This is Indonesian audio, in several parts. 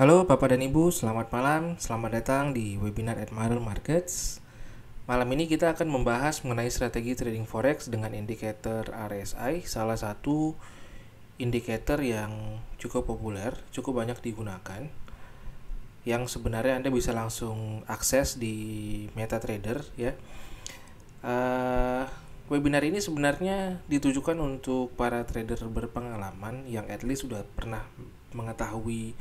Halo Bapak dan Ibu, selamat malam. Selamat datang di webinar Admiral Markets. Malam ini kita akan membahas mengenai strategi trading forex dengan indikator RSI, salah satu indikator yang cukup populer, cukup banyak digunakan, yang sebenarnya Anda bisa langsung akses di MetaTrader ya. Webinar ini sebenarnya ditujukan untuk para trader berpengalaman yang at least sudah pernah mengetahui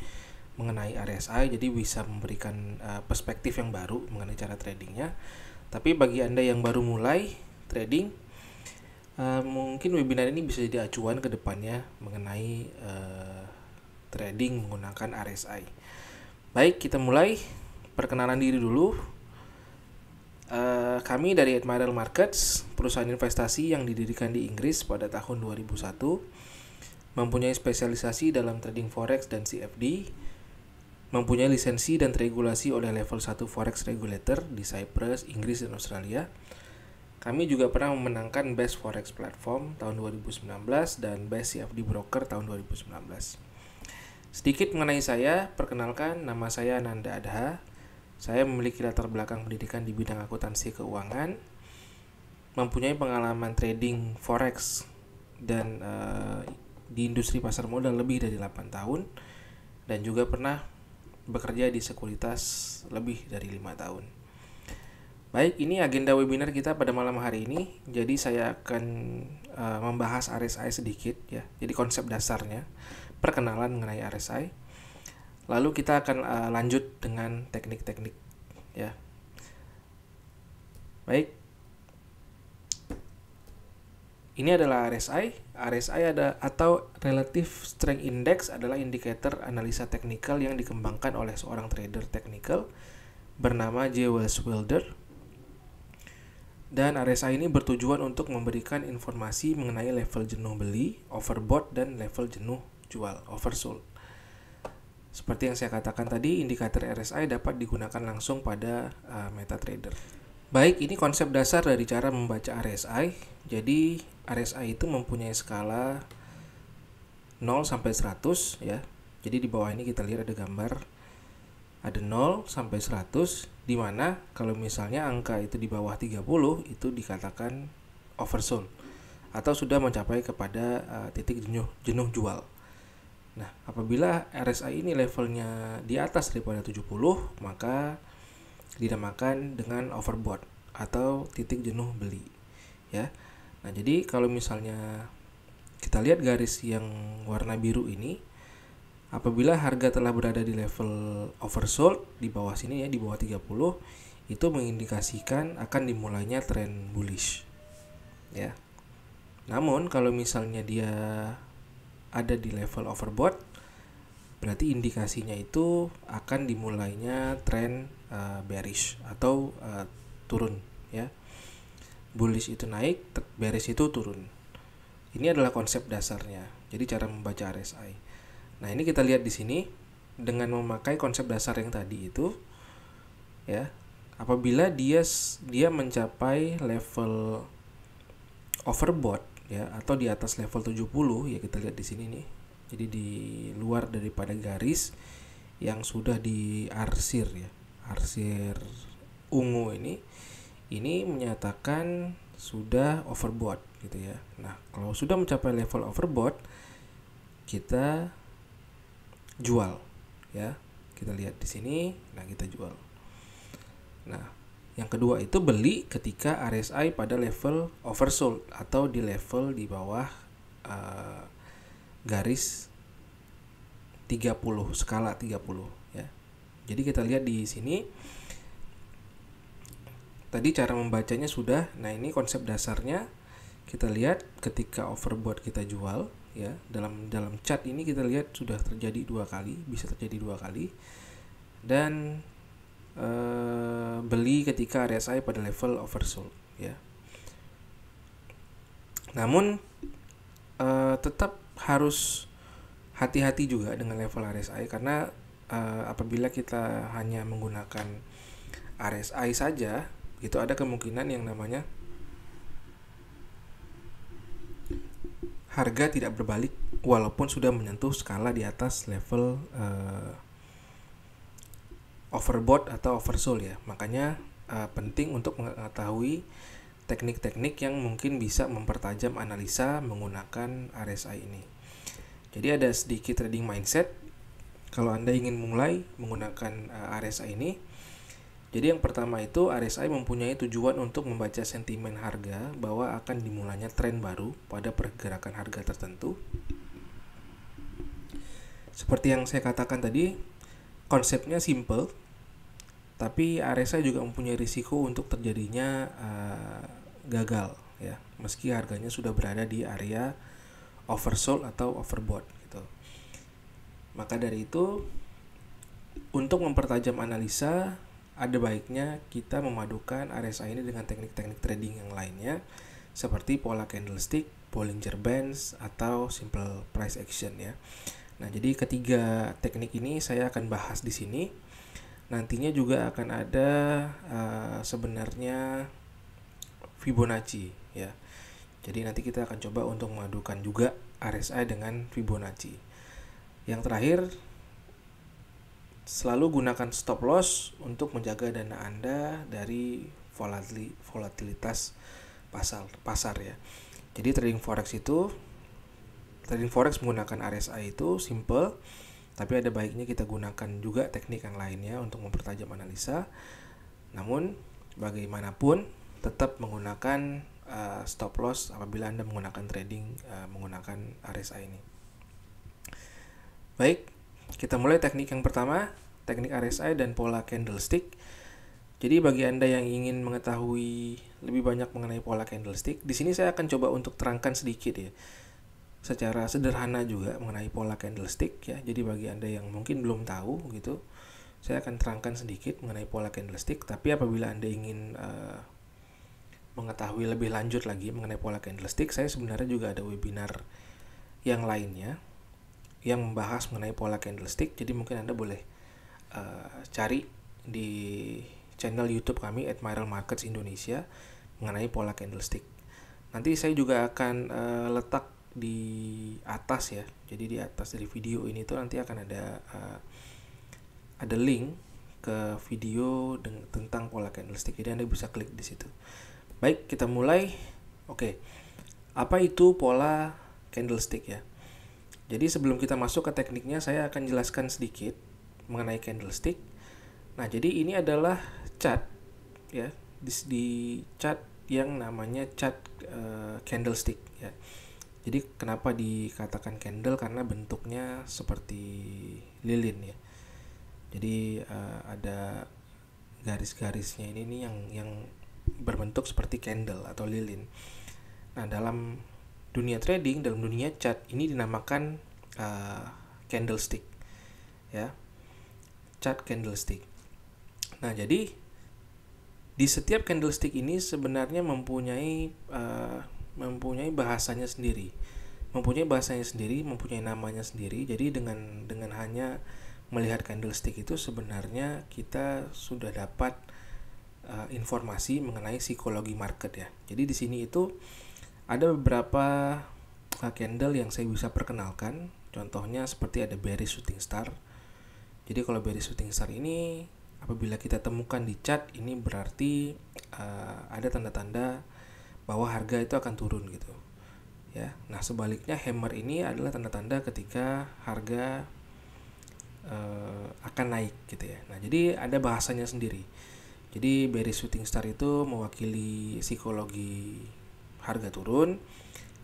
mengenai RSI, jadi bisa memberikan perspektif yang baru mengenai cara tradingnya. Tapi bagi Anda yang baru mulai trading, mungkin webinar ini bisa jadi acuan ke depannya mengenai trading menggunakan RSI. Baik, kita mulai. Perkenalan diri dulu. Kami dari Admiral Markets, perusahaan investasi yang didirikan di Inggris pada tahun 2001, mempunyai spesialisasi dalam trading forex dan CFD, mempunyai lisensi dan regulasi oleh level 1 Forex Regulator di Cyprus, Inggris, dan Australia. Kami juga pernah memenangkan Best Forex Platform tahun 2019 dan Best CFD Broker tahun 2019. Sedikit mengenai saya, perkenalkan, nama saya Nanda Adha. Saya memiliki latar belakang pendidikan di bidang akuntansi keuangan, mempunyai pengalaman trading forex dan di industri pasar modal lebih dari 8 tahun, dan juga pernah bekerja di sekuritas lebih dari 5 tahun. Baik, ini agenda webinar kita pada malam hari ini. Jadi saya akan membahas RSI sedikit ya. Jadi konsep dasarnya, perkenalan mengenai RSI. Lalu kita akan lanjut dengan teknik-teknik ya. Baik. Ini adalah RSI. RSI atau Relative Strength Index adalah indikator analisa teknikal yang dikembangkan oleh seorang trader teknikal bernama J. Wells Wilder. Dan RSI ini bertujuan untuk memberikan informasi mengenai level jenuh beli, overbought, dan level jenuh jual, oversold. Seperti yang saya katakan tadi, indikator RSI dapat digunakan langsung pada MetaTrader. Baik, ini konsep dasar dari cara membaca RSI. Jadi, RSI itu mempunyai skala 0 sampai 100 ya. Jadi di bawah ini kita lihat ada gambar ada 0 sampai 100, di mana kalau misalnya angka itu di bawah 30 itu dikatakan oversold atau sudah mencapai kepada titik jenuh jual. Nah, apabila RSI ini levelnya di atas daripada 70, maka dinamakan dengan overbought atau titik jenuh beli ya. Nah, jadi kalau misalnya kita lihat garis yang warna biru ini, apabila harga telah berada di level oversold di bawah sini ya, di bawah 30, itu mengindikasikan akan dimulainya tren bullish ya. Namun kalau misalnya dia ada di level overbought, berarti indikasinya itu akan dimulainya tren bearish atau turun ya. Bullish itu naik, bearish itu turun. Ini adalah konsep dasarnya. Jadi cara membaca RSI. Nah, ini kita lihat di sini dengan memakai konsep dasar yang tadi itu ya. Apabila dia mencapai level overbought ya atau di atas level 70 ya, kita lihat di sini nih. Jadi di luar daripada garis yang sudah diarsir ya. Arsir ungu ini menyatakan sudah overbought gitu ya. Nah, kalau sudah mencapai level overbought, kita jual ya. Kita lihat di sini, nah kita jual. Nah, yang kedua itu beli ketika RSI pada level oversold atau di level di bawah garis 30, skala 30 ya. Jadi kita lihat di sini tadi cara membacanya sudah. Nah, ini konsep dasarnya. Kita lihat ketika overbought kita jual ya. Dalam chart ini kita lihat sudah terjadi 2 kali, bisa terjadi 2 kali. Dan beli ketika RSI pada level oversold ya. Namun tetap harus hati-hati juga dengan level RSI, karena apabila kita hanya menggunakan RSI saja, itu ada kemungkinan yang namanya harga tidak berbalik walaupun sudah menyentuh skala di atas level overbought atau oversold ya. Makanya penting untuk mengetahui teknik-teknik yang mungkin bisa mempertajam analisa menggunakan RSI ini. Jadi ada sedikit trading mindset kalau Anda ingin mulai menggunakan RSI ini. Jadi yang pertama itu, RSI mempunyai tujuan untuk membaca sentimen harga bahwa akan dimulainya tren baru pada pergerakan harga tertentu. Seperti yang saya katakan tadi, konsepnya simple, tapi RSI juga mempunyai risiko untuk terjadinya gagal ya, meski harganya sudah berada di area oversold atau overbought gitu. Maka dari itu, untuk mempertajam analisa, ada baiknya kita memadukan RSI ini dengan teknik-teknik trading yang lainnya seperti pola candlestick, Bollinger Bands, atau simple price action ya. Nah, jadi ketiga teknik ini saya akan bahas di sini. Nantinya juga akan ada sebenarnya Fibonacci ya. Jadi nanti kita akan coba untuk memadukan juga RSI dengan Fibonacci. Yang terakhir, selalu gunakan stop loss untuk menjaga dana Anda dari volatilitas pasar ya. Jadi trading forex menggunakan RSI itu simple, tapi ada baiknya kita gunakan juga teknik yang lainnya untuk mempertajam analisa. Namun bagaimanapun tetap menggunakan stop loss apabila Anda menggunakan trading menggunakan RSI ini. Baik, kita mulai teknik yang pertama, teknik RSI dan pola candlestick. Jadi bagi Anda yang ingin mengetahui lebih banyak mengenai pola candlestick, di sini saya akan coba untuk terangkan sedikit ya, secara sederhana juga mengenai pola candlestick ya. Jadi bagi Anda yang mungkin belum tahu gitu, saya akan terangkan sedikit mengenai pola candlestick. Tapi apabila Anda ingin mengetahui lebih lanjut lagi mengenai pola candlestick, saya sebenarnya juga ada webinar yang lainnya yang membahas mengenai pola candlestick. Jadi mungkin Anda boleh cari di channel YouTube kami @Myral Markets Indonesia mengenai pola candlestick. Nanti saya juga akan letak di atas ya. Jadi di atas dari video ini tuh nanti akan ada link ke video tentang pola candlestick. Jadi Anda bisa klik di situ. Baik, kita mulai. Oke. Apa itu pola candlestick ya? Jadi sebelum kita masuk ke tekniknya, saya akan jelaskan sedikit mengenai candlestick. Nah, jadi ini adalah chart ya, di chart yang namanya chart candlestick ya. Jadi kenapa dikatakan candle? Karena bentuknya seperti lilin ya. Jadi ada garis-garisnya ini nih yang berbentuk seperti candle atau lilin. Nah, dalam dunia trading, dalam dunia chart ini dinamakan candlestick ya, chart candlestick. Nah, jadi di setiap candlestick ini sebenarnya mempunyai bahasanya sendiri, mempunyai namanya sendiri. Jadi dengan hanya melihat candlestick itu sebenarnya kita sudah dapat informasi mengenai psikologi market ya. Jadi di sini itu ada beberapa candle yang saya bisa perkenalkan. Contohnya seperti ada bearish shooting star. Jadi kalau bearish shooting star ini apabila kita temukan di chart ini berarti ada tanda-tanda bahwa harga itu akan turun gitu ya. Nah, sebaliknya hammer ini adalah tanda-tanda ketika harga akan naik gitu ya. Nah, jadi ada bahasanya sendiri. Jadi bearish shooting star itu mewakili psikologi harga turun,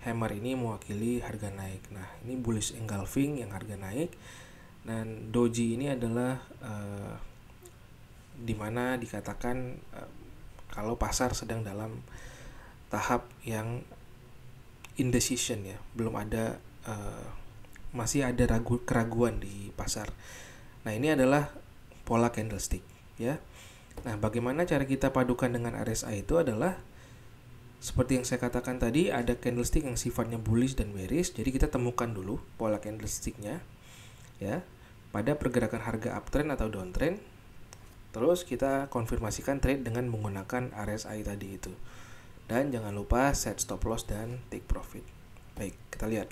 hammer ini mewakili harga naik. Nah, ini bullish engulfing yang harga naik, dan doji ini adalah dimana dikatakan kalau pasar sedang dalam tahap yang indecision ya, belum ada masih ada keraguan di pasar. Nah, ini adalah pola candlestick ya. Nah, bagaimana cara kita padukan dengan RSI itu adalah seperti yang saya katakan tadi, ada candlestick yang sifatnya bullish dan bearish. Jadi kita temukan dulu pola candlesticknya ya pada pergerakan harga uptrend atau downtrend. Terus kita konfirmasikan trade dengan menggunakan RSI tadi itu. Dan jangan lupa set stop loss dan take profit. Baik, kita lihat.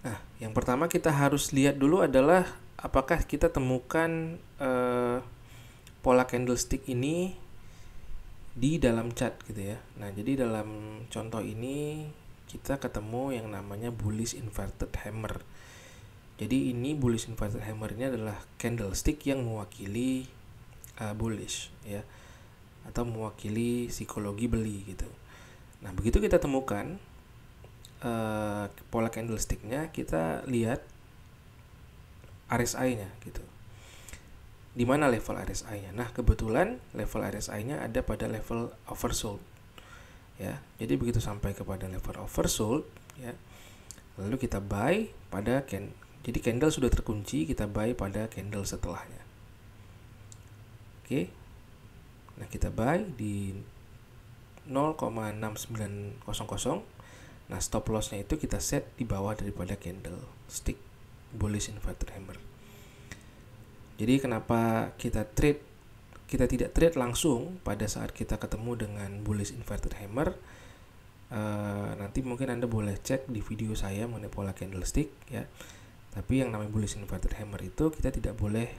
Nah, yang pertama kita harus lihat dulu adalah apakah kita temukan pola candlestick ini di dalam chart gitu ya. Nah, jadi dalam contoh ini kita ketemu yang namanya bullish inverted hammer. Jadi ini bullish inverted hammer ini adalah candlestick yang mewakili bullish ya, atau mewakili psikologi beli gitu. Nah, begitu kita temukan pola candlesticknya, kita lihat RSI-nya gitu. Di mana level RSI-nya? Nah, kebetulan level RSI-nya ada pada level oversold. Ya. Jadi begitu sampai kepada level oversold ya. Lalu kita buy pada jadi candle sudah terkunci, kita buy pada candle setelahnya. Oke. Nah, kita buy di 0,6900. Nah, stop loss-nya itu kita set di bawah daripada candlestick bullish inverted hammer. Jadi kenapa kita tidak trade langsung pada saat kita ketemu dengan bullish inverted hammer? Nanti mungkin Anda boleh cek di video saya mengenai pola candlestick ya. Tapi yang namanya bullish inverted hammer itu kita tidak boleh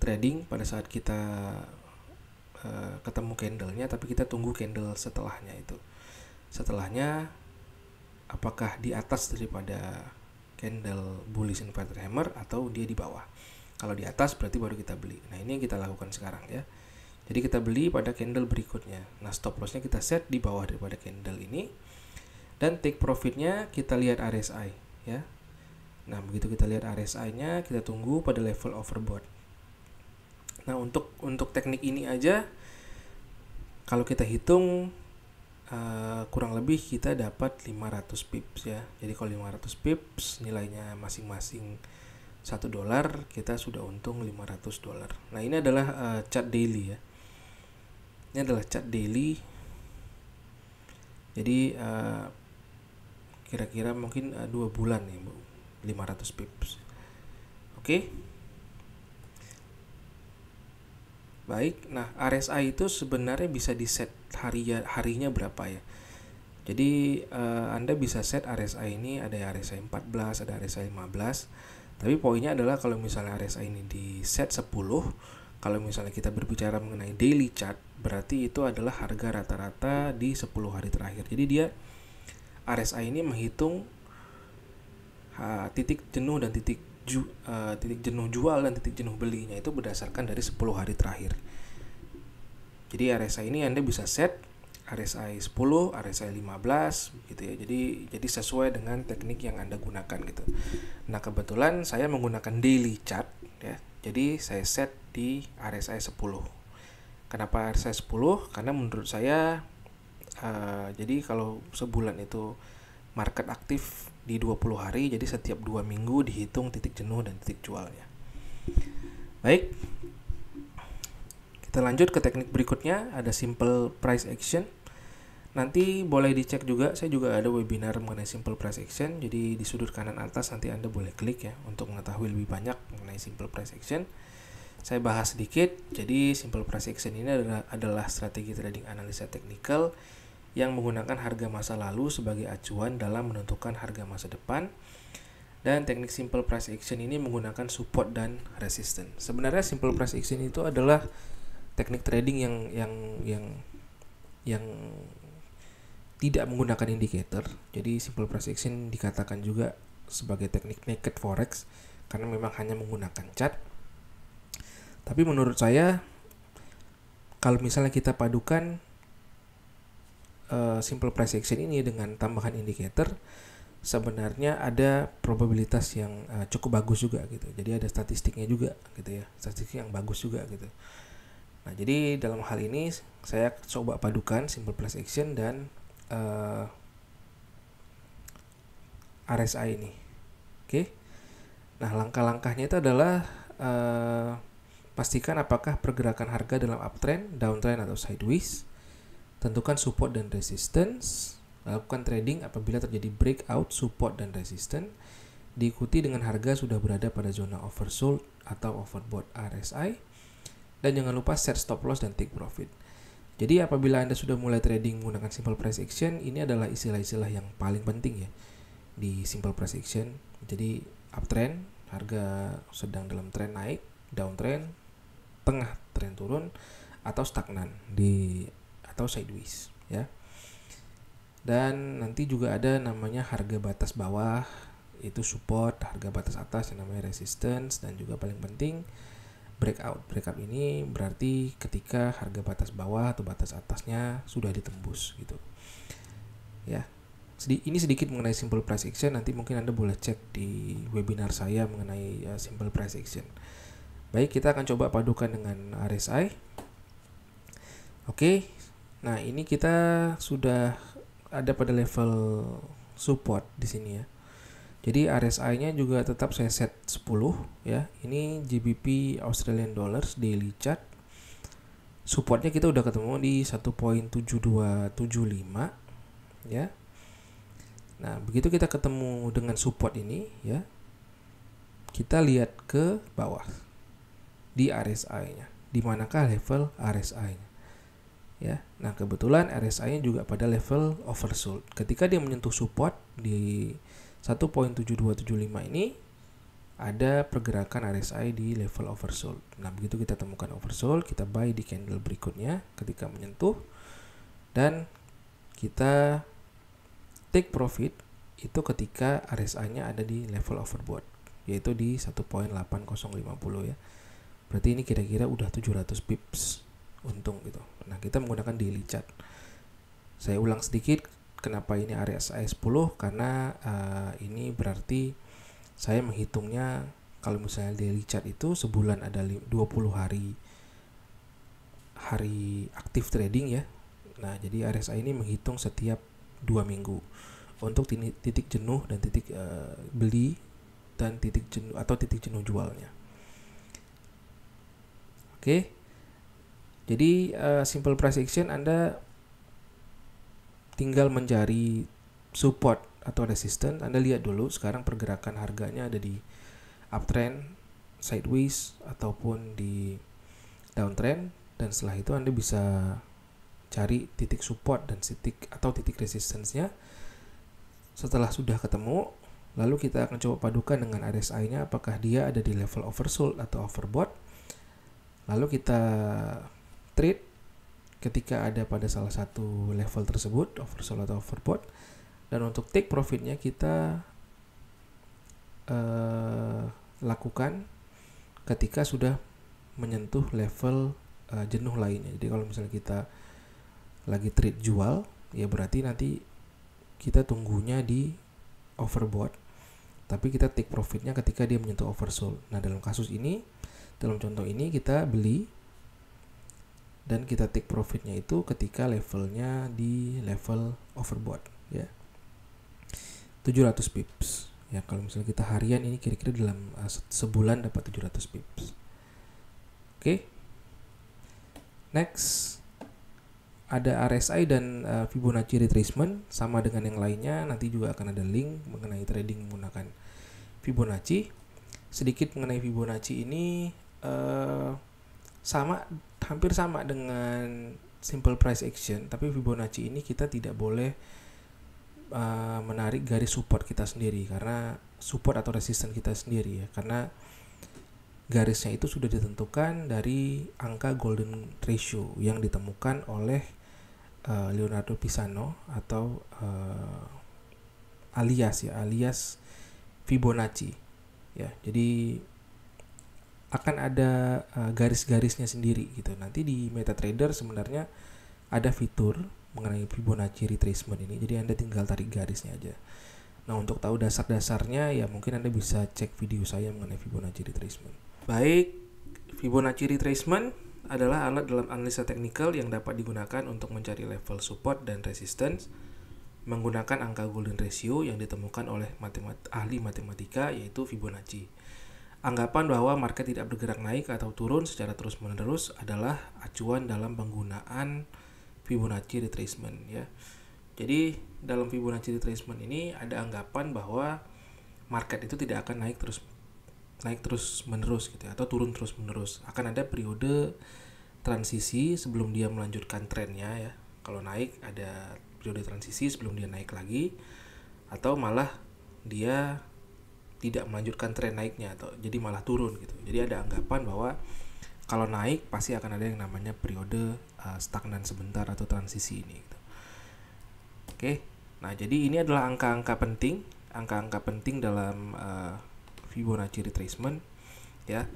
trading pada saat kita ketemu candlenya, tapi kita tunggu candle setelahnya itu. Setelahnya apakah di atas daripada candle bullish inverted hammer atau dia di bawah. Kalau di atas berarti baru kita beli. Nah, ini yang kita lakukan sekarang ya. Jadi kita beli pada candle berikutnya. Nah, stop loss-nya kita set di bawah daripada candle ini. Dan take profit-nya kita lihat RSI ya. Nah, begitu kita lihat RSI-nya, kita tunggu pada level overbought. Nah, untuk teknik ini aja kalau kita hitung kurang lebih kita dapat 500 pips ya. Jadi kalau 500 pips nilainya masing-masing $1, kita sudah untung $500. Nah, ini adalah chart daily ya. Ini adalah chart daily. Jadi kira-kira mungkin 2 bulan ya, 500 pips. Oke. Baik, nah RSI itu sebenarnya bisa di set harinya berapa ya. Jadi Anda bisa set RSI ini, ada RSI 14, ada RSI 15. Tapi poinnya adalah kalau misalnya RSI ini di set 10, kalau misalnya kita berbicara mengenai daily chart, berarti itu adalah harga rata-rata di 10 hari terakhir. Jadi dia RSI ini menghitung titik jenuh dan titik jenuh jual dan titik jenuh belinya itu berdasarkan dari 10 hari terakhir. Jadi RSI ini Anda bisa set RSI 10, RSI 15 gitu ya. Jadi sesuai dengan teknik yang Anda gunakan gitu. Nah, kebetulan saya menggunakan daily chart ya. Jadi saya set di RSI 10. Kenapa RSI 10? Karena menurut saya jadi kalau sebulan itu market aktif di 20 hari, jadi setiap 2 minggu dihitung titik jenuh dan titik jualnya. Baik, kita lanjut ke teknik berikutnya, ada simple price action. Nanti boleh dicek juga, saya juga ada webinar mengenai simple price action. Jadi di sudut kanan atas nanti Anda boleh klik ya untuk mengetahui lebih banyak mengenai simple price action. Saya bahas sedikit. Jadi simple price action ini adalah strategi trading analisa teknikal yang menggunakan harga masa lalu sebagai acuan dalam menentukan harga masa depan. Dan teknik simple price action ini menggunakan support dan resistance. Sebenarnya simple price action itu adalah teknik trading yang tidak menggunakan indikator. Jadi simple price action dikatakan juga sebagai teknik naked forex karena memang hanya menggunakan chart. Tapi menurut saya kalau misalnya kita padukan simple price action ini dengan tambahan indikator, sebenarnya ada probabilitas yang cukup bagus juga gitu. Jadi ada statistiknya juga gitu ya, statistik yang bagus juga gitu. Nah, jadi dalam hal ini saya coba padukan simple price action dan RSI ini. Oke. Nah, langkah-langkahnya itu adalah pastikan apakah pergerakan harga dalam uptrend, downtrend atau sideways. Tentukan support dan resistance. Lakukan trading apabila terjadi breakout support dan resistance. Diikuti dengan harga sudah berada pada zona oversold atau overbought RSI. Dan jangan lupa set stop loss dan take profit. Jadi apabila Anda sudah mulai trading menggunakan simple price action, ini adalah istilah-istilah yang paling penting ya di simple price action. Jadi uptrend, harga sedang dalam tren naik, downtrend, tengah tren turun, atau stagnan atau sideways ya. Dan nanti juga ada namanya harga batas bawah, itu support, harga batas atas yang namanya resistance, dan juga paling penting breakout. Breakout ini berarti ketika harga batas bawah atau batas atasnya sudah ditembus gitu. Ya. Ini sedikit mengenai simple price action, nanti mungkin Anda boleh cek di webinar saya mengenai simple price action. Baik, kita akan coba padukan dengan RSI. Oke. Nah, ini kita sudah ada pada level support di sini ya. Jadi RSI-nya juga tetap saya set 10 ya. Ini GBP Australian Dollars daily chart. Supportnya kita udah ketemu di 1.7275 ya. Nah, begitu kita ketemu dengan support ini ya, kita lihat ke bawah di RSI-nya. Di manakah level RSI-nya? Ya. Nah, kebetulan RSI-nya juga pada level oversold. Ketika dia menyentuh support di 1.7275 ini, ada pergerakan RSI di level oversold. Nah, begitu kita temukan oversold, kita buy di candle berikutnya ketika menyentuh, dan kita take profit itu ketika RSI-nya ada di level overbought, yaitu di 1.8050 ya. Berarti ini kira-kira udah 700 pips untung gitu. Nah, kita menggunakan daily chart. Saya ulang sedikit, kenapa ini RSI 10? Karena ini berarti saya menghitungnya kalau misalnya daily chart itu sebulan ada 20 hari aktif trading ya. Nah, jadi RSI ini menghitung setiap 2 minggu untuk titik jenuh dan titik beli dan titik jenuh atau titik jenuh jualnya. Oke. Jadi simple price action Anda tinggal mencari support atau resistance. Anda lihat dulu sekarang pergerakan harganya ada di uptrend, sideways, ataupun di downtrend, dan setelah itu Anda bisa cari titik support dan titik resistance-nya. Setelah sudah ketemu, lalu kita akan coba padukan dengan RSI-nya apakah dia ada di level oversold atau overbought. Lalu kita trade ketika ada pada salah satu level tersebut, oversold atau overbought. Dan untuk take profitnya kita lakukan ketika sudah menyentuh level jenuh lainnya. Jadi kalau misalnya kita lagi trade jual, ya berarti nanti kita tunggunya di overbought, tapi kita take profitnya ketika dia menyentuh oversold. Nah, dalam kasus ini, dalam contoh ini kita beli dan kita take profitnya itu ketika levelnya di level overbought ya, 700 pips ya. Kalau misalnya kita harian, ini kira-kira dalam sebulan dapat 700 pips. Oke. Next ada RSI dan Fibonacci retracement, sama dengan yang lainnya. Nanti juga akan ada link mengenai trading menggunakan Fibonacci. Sedikit mengenai Fibonacci ini hampir sama dengan simple price action, tapi Fibonacci ini kita tidak boleh menarik garis support kita sendiri, karena support atau resistance kita sendiri ya, karena garisnya itu sudah ditentukan dari angka golden ratio yang ditemukan oleh Leonardo Pisano atau alias Fibonacci ya. Jadi akan ada garis-garisnya sendiri gitu. Nanti di MetaTrader sebenarnya ada fitur mengenai Fibonacci retracement ini, jadi Anda tinggal tarik garisnya aja. Nah, untuk tahu dasar-dasarnya ya mungkin Anda bisa cek video saya mengenai Fibonacci retracement. Baik, Fibonacci retracement adalah alat dalam analisa teknikal yang dapat digunakan untuk mencari level support dan resistance menggunakan angka golden ratio yang ditemukan oleh ahli matematika, yaitu Fibonacci. Anggapan bahwa market tidak bergerak naik atau turun secara terus-menerus adalah acuan dalam penggunaan Fibonacci retracement ya. Jadi dalam Fibonacci retracement ini ada anggapan bahwa market itu tidak akan naik terus menerus gitu ya, atau turun terus menerus. Akan ada periode transisi sebelum dia melanjutkan trennya ya. Kalau naik ada periode transisi sebelum dia naik lagi, atau malah dia tidak melanjutkan tren naiknya atau jadi malah turun gitu. Jadi ada anggapan bahwa kalau naik pasti akan ada yang namanya periode stagnan sebentar atau transisi ini gitu. Oke. Nah, jadi ini adalah angka-angka penting dalam Fibonacci retracement ya.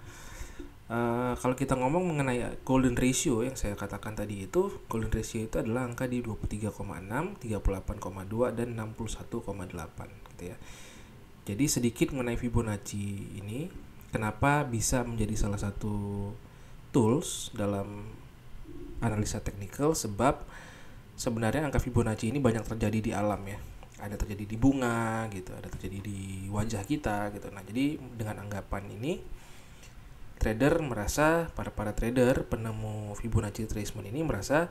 Kalau kita ngomong mengenai golden ratio yang saya katakan tadi, itu golden ratio itu adalah angka di 23,6, 38,2 dan 61,8 gitu ya. Jadi sedikit mengenai Fibonacci ini, kenapa bisa menjadi salah satu tools dalam analisa teknikal, sebab sebenarnya angka Fibonacci ini banyak terjadi di alam ya. Ada terjadi di bunga gitu, ada terjadi di wajah kita gitu. Nah, jadi dengan anggapan ini trader merasa, para trader penemu Fibonacci retracement ini merasa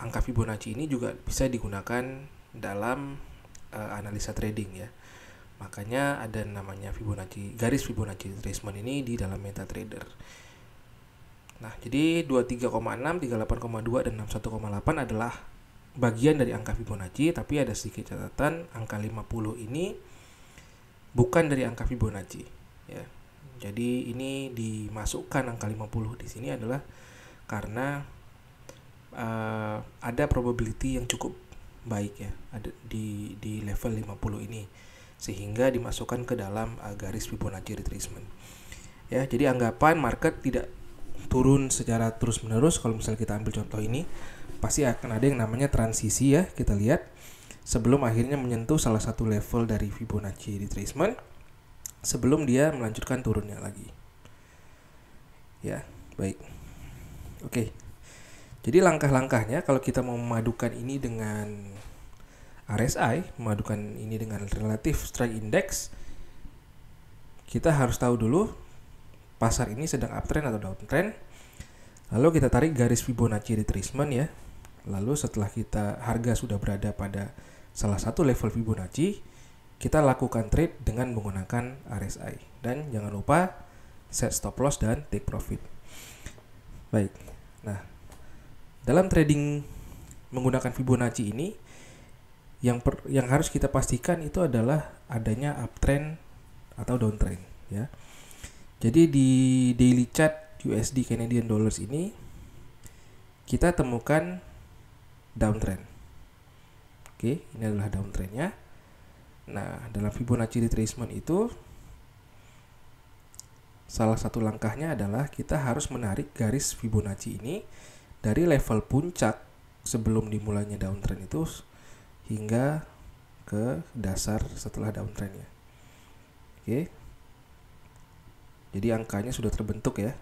angka Fibonacci ini juga bisa digunakan dalam analisa trading ya. Makanya ada namanya garis Fibonacci retracement ini di dalam MetaTrader. Nah, jadi 23,6, 38,2 dan 61,8 adalah bagian dari angka Fibonacci, tapi ada sedikit catatan, angka 50 ini bukan dari angka Fibonacci ya. Jadi ini dimasukkan angka 50 di sini adalah karena ada probability yang cukup baik ya, ada di level 50 ini, sehingga dimasukkan ke dalam garis Fibonacci retracement. Ya, jadi anggapan market tidak turun secara terus-menerus. Kalau misalnya kita ambil contoh ini, pasti akan ada yang namanya transisi ya, kita lihat sebelum akhirnya menyentuh salah satu level dari Fibonacci retracement sebelum dia melanjutkan turunnya lagi. Ya, baik. Oke. Jadi langkah-langkahnya kalau kita mau memadukan ini dengan RSI, memadukan ini dengan Relative Strike Index, kita harus tahu dulu pasar ini sedang uptrend atau downtrend. Lalu kita tarik garis Fibonacci retracement ya. Lalu setelah harga sudah berada pada salah satu level Fibonacci, kita lakukan trade dengan menggunakan RSI. Dan jangan lupa set stop loss dan take profit. Baik. Nah, dalam trading menggunakan Fibonacci ini, yang harus kita pastikan itu adalah adanya uptrend atau downtrend ya. Jadi di daily chart USD Canadian Dollars ini kita temukan downtrend. Oke, ini adalah downtrendnya. Nah, dalam Fibonacci retracement itu salah satu langkahnya adalah kita harus menarik garis Fibonacci ini dari level puncak sebelum dimulainya downtrend itu hingga ke dasar setelah downtrendnya. Oke. Jadi angkanya sudah terbentuk ya,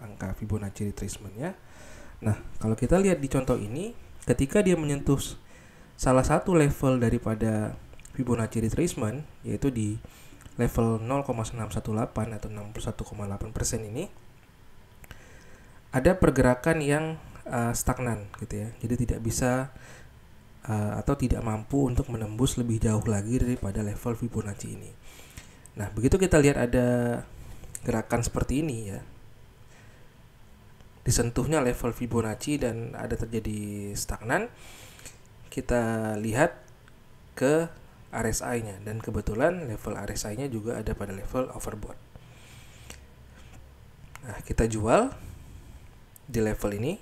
angka Fibonacci retracementnya. Nah, kalau kita lihat di contoh ini, ketika dia menyentuh salah satu level daripada Fibonacci retracement, yaitu di level 0,618 atau 61,8% ini, ada pergerakan yang stagnan gitu ya. Jadi tidak bisa atau tidak mampu untuk menembus lebih jauh lagi daripada level Fibonacci ini. Nah, begitu kita lihat ada gerakan seperti ini ya, disentuhnya level Fibonacci dan ada terjadi stagnan, kita lihat ke RSI-nya, dan kebetulan level RSI-nya juga ada pada level overbought. Nah, kita jual di level ini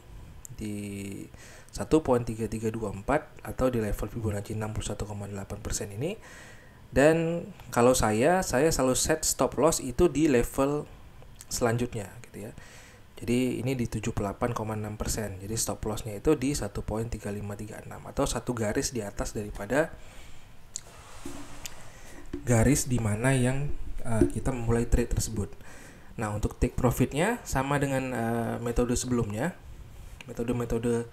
di 1.3324 atau di level Fibonacci 61,8% ini. Dan kalau saya selalu set stop loss itu di level selanjutnya gitu ya. Jadi ini di 78,6%. Jadi stop loss-nya itu di 1.3536 atau satu garis di atas daripada garis di mana yang kita memulai trade tersebut. Nah, untuk take profitnya sama dengan metode sebelumnya, metode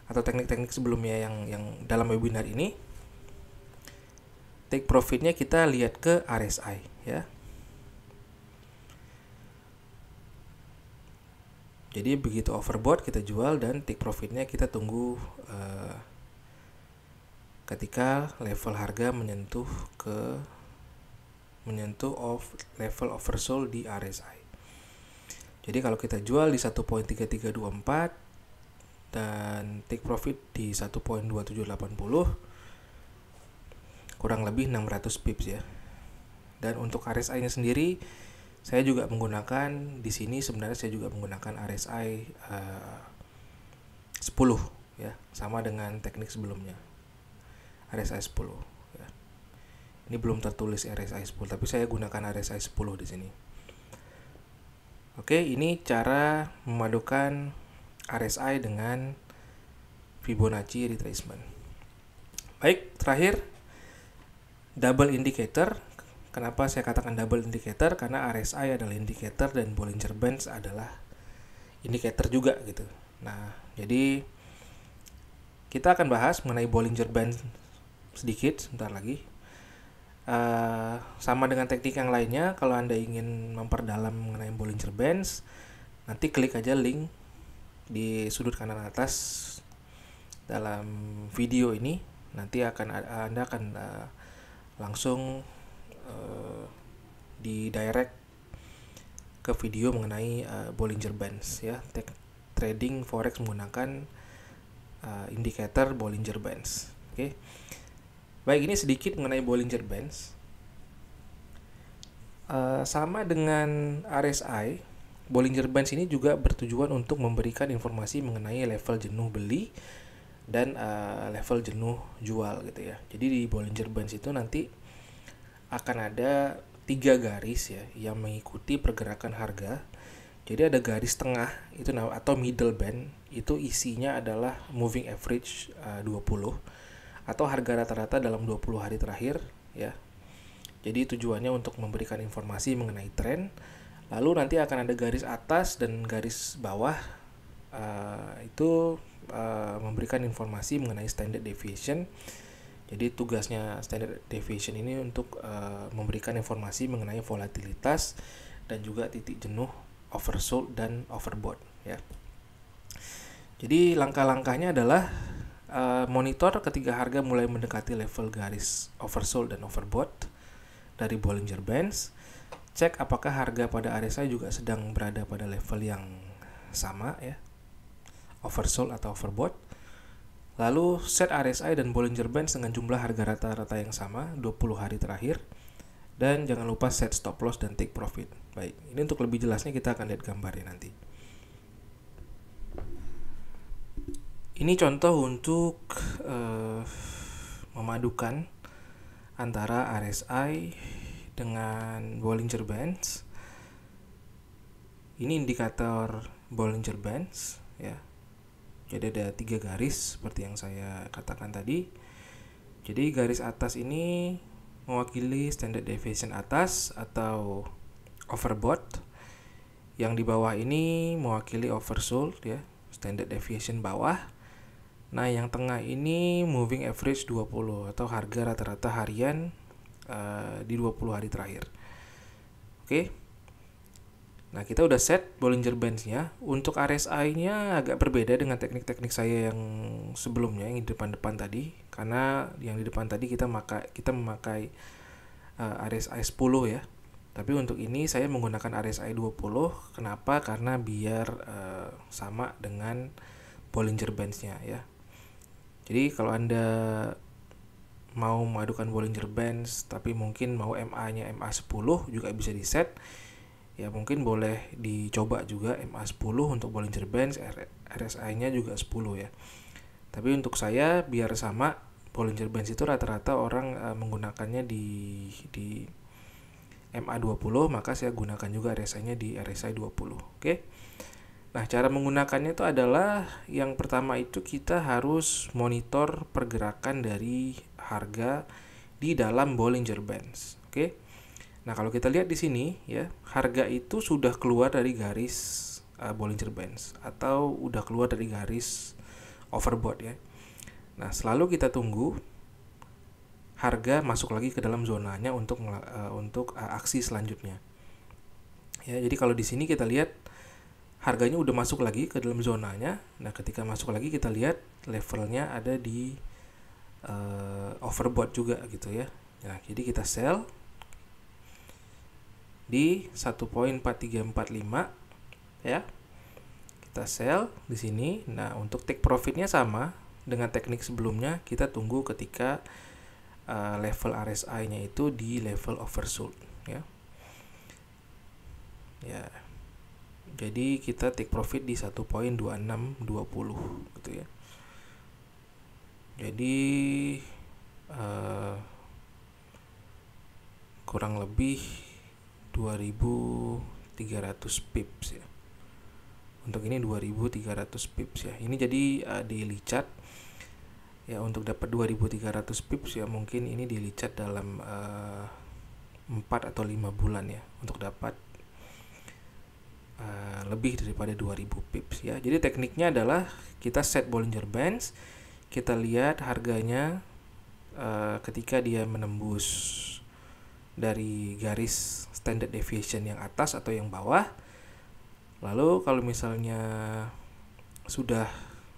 atau teknik-teknik sebelumnya yang dalam webinar ini. Take profitnya kita lihat ke RSI ya. Jadi begitu overbought kita jual, dan take profitnya kita tunggu ketika level harga menyentuh level oversold di RSI. Jadi kalau kita jual di 1.3324 dan take profit di 1.2780, kurang lebih 600 pips ya. Dan untuk RSI-nya sendiri saya juga menggunakan di sini, sebenarnya saya juga menggunakan RSI 10 ya, sama dengan teknik sebelumnya. RSI 10 ya. Ini belum tertulis RSI 10, tapi saya gunakan RSI 10 di sini. Oke, ini cara memadukan RSI dengan Fibonacci retracement. Baik, terakhir double indicator. Kenapa saya katakan double indicator? Karena RSI adalah indicator dan Bollinger Bands adalah indicator juga gitu. Nah, jadi kita akan bahas mengenai Bollinger Bands sedikit sebentar lagi. Sama dengan teknik yang lainnya, kalau Anda ingin memperdalam mengenai Bollinger Bands, nanti klik aja link di sudut kanan atas dalam video ini. Nanti Anda akan langsung di direct ke video mengenai Bollinger Bands ya, trading forex menggunakan indikator Bollinger Bands. Oke. Baik, ini sedikit mengenai Bollinger Bands. Sama dengan RSI, Bollinger Bands ini juga bertujuan untuk memberikan informasi mengenai level jenuh beli dan level jenuh jual gitu ya. Jadi di Bollinger Bands itu nanti akan ada 3 garis ya yang mengikuti pergerakan harga. Jadi ada garis tengah itu atau middle band, itu isinya adalah moving average 20 atau harga rata-rata dalam 20 hari terakhir ya. Jadi tujuannya untuk memberikan informasi mengenai tren. Lalu nanti akan ada garis atas dan garis bawah, itu memberikan informasi mengenai standard deviation. Jadi tugasnya standard deviation ini untuk memberikan informasi mengenai volatilitas dan juga titik jenuh oversold dan overbought ya. Jadi langkah-langkahnya adalah monitor ketika harga mulai mendekati level garis oversold dan overbought dari Bollinger Bands. Cek apakah harga pada RSI juga sedang berada pada level yang sama ya, oversold atau overbought. Lalu set RSI dan Bollinger Bands dengan jumlah harga rata-rata yang sama 20 hari terakhir. Dan jangan lupa set stop loss dan take profit. Baik, ini untuk lebih jelasnya kita akan lihat gambarnya nanti. Ini contoh untuk memadukan antara RSI dengan Bollinger Bands. Ini indikator Bollinger Bands ya. Jadi ada 3 garis seperti yang saya katakan tadi. Jadi garis atas ini mewakili standard deviation atas atau overbought. Yang di bawah ini mewakili oversold ya, standard deviation bawah. Nah, yang tengah ini moving average 20 atau harga rata-rata harian di 20 hari terakhir. Oke. Nah, kita udah set Bollinger Bands-nya. Untuk RSI-nya agak berbeda dengan teknik-teknik saya yang sebelumnya, yang di depan-depan tadi. Karena yang di depan tadi kita memakai RSI 10 ya. Tapi untuk ini saya menggunakan RSI 20. Kenapa? Karena biar sama dengan Bollinger Bands-nya ya. Jadi kalau Anda mau memadukan Bollinger Bands tapi mungkin mau MA-nya MA10 juga bisa di-set. Ya mungkin boleh dicoba juga MA10 untuk Bollinger Bands, RSI-nya juga 10 ya. Tapi untuk saya biar sama, Bollinger Bands itu rata-rata orang menggunakannya di MA20, maka saya gunakan juga RSI-nya di RSI 20. Oke. Nah, cara menggunakannya itu adalah yang pertama itu kita harus monitor pergerakan dari harga di dalam Bollinger Bands. Oke. Nah, kalau kita lihat di sini ya, harga itu sudah keluar dari garis Bollinger Bands atau udah keluar dari garis overbought ya. Nah, selalu kita tunggu harga masuk lagi ke dalam zonanya untuk aksi selanjutnya. Ya, jadi kalau di sini kita lihat harganya udah masuk lagi ke dalam zonanya. Nah, ketika masuk lagi kita lihat levelnya ada di overbought juga gitu ya. Nah, jadi kita sell di 1.4345 ya. Kita sell di sini. Nah, untuk take profitnya sama dengan teknik sebelumnya, kita tunggu ketika level RSI-nya itu di level oversold ya. Ya. Jadi kita take profit di 1.2620 gitu ya. Jadi kurang lebih 2.300 pips ya. Untuk ini 2.300 pips ya. Ini jadi daily chart ya. Untuk dapat 2.300 pips ya mungkin ini daily chart dalam 4 atau 5 bulan ya untuk dapat lebih daripada 2.000 pips ya. Jadi tekniknya adalah kita set Bollinger Bands, kita lihat harganya ketika dia menembus dari garis standard deviation yang atas atau yang bawah. Lalu kalau misalnya sudah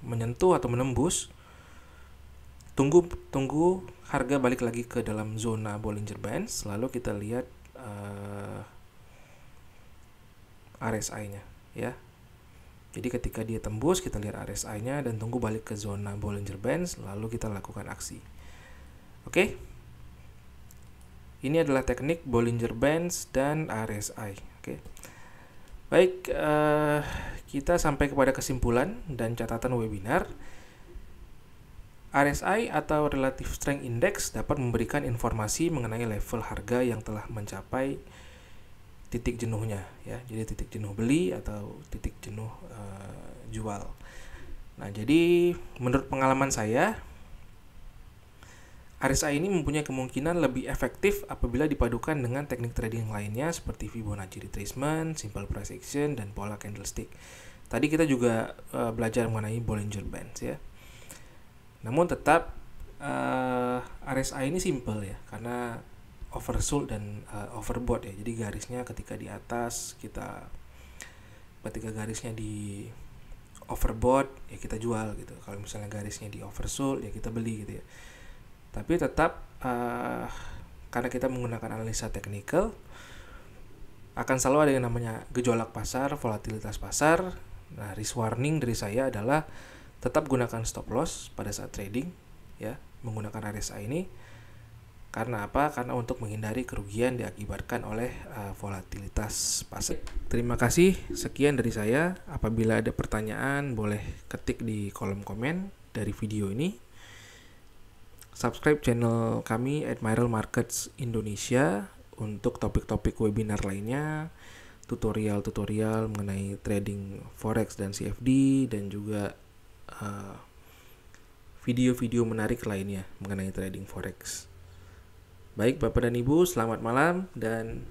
menyentuh atau menembus, tunggu harga balik lagi ke dalam zona Bollinger Bands, lalu kita lihat RSI-nya ya. Jadi ketika dia tembus, kita lihat RSI-nya dan tunggu balik ke zona Bollinger Bands, lalu kita lakukan aksi. Oke. Ini adalah teknik Bollinger Bands dan RSI. Oke. Baik, kita sampai kepada kesimpulan dan catatan webinar. RSI atau Relative Strength Index dapat memberikan informasi mengenai level harga yang telah mencapai titik jenuhnya ya. Jadi titik jenuh beli atau titik jenuh jual. Nah, jadi menurut pengalaman saya, RSI ini mempunyai kemungkinan lebih efektif apabila dipadukan dengan teknik trading lainnya seperti Fibonacci retracement, simple price action, dan pola candlestick. Tadi kita juga belajar mengenai Bollinger Bands ya. Namun tetap RSI ini simple ya, karena oversold dan overbought ya. Jadi garisnya ketika di atas ketika garisnya di overbought ya kita jual gitu. Kalau misalnya garisnya di oversold ya kita beli gitu ya. Tapi tetap karena kita menggunakan analisa teknikal, akan selalu ada yang namanya gejolak pasar, volatilitas pasar. Nah, risk warning dari saya adalah tetap gunakan stop loss pada saat trading ya, menggunakan RSI ini. Karena apa? Karena untuk menghindari kerugian diakibatkan oleh volatilitas pasar. Terima kasih, sekian dari saya. Apabila ada pertanyaan boleh ketik di kolom komen dari video ini. Subscribe channel kami Admiral Markets Indonesia untuk topik-topik webinar lainnya, tutorial-tutorial mengenai trading forex dan CFD, dan juga video-video menarik lainnya mengenai trading forex. Baik Bapak dan Ibu, selamat malam dan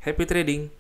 happy trading.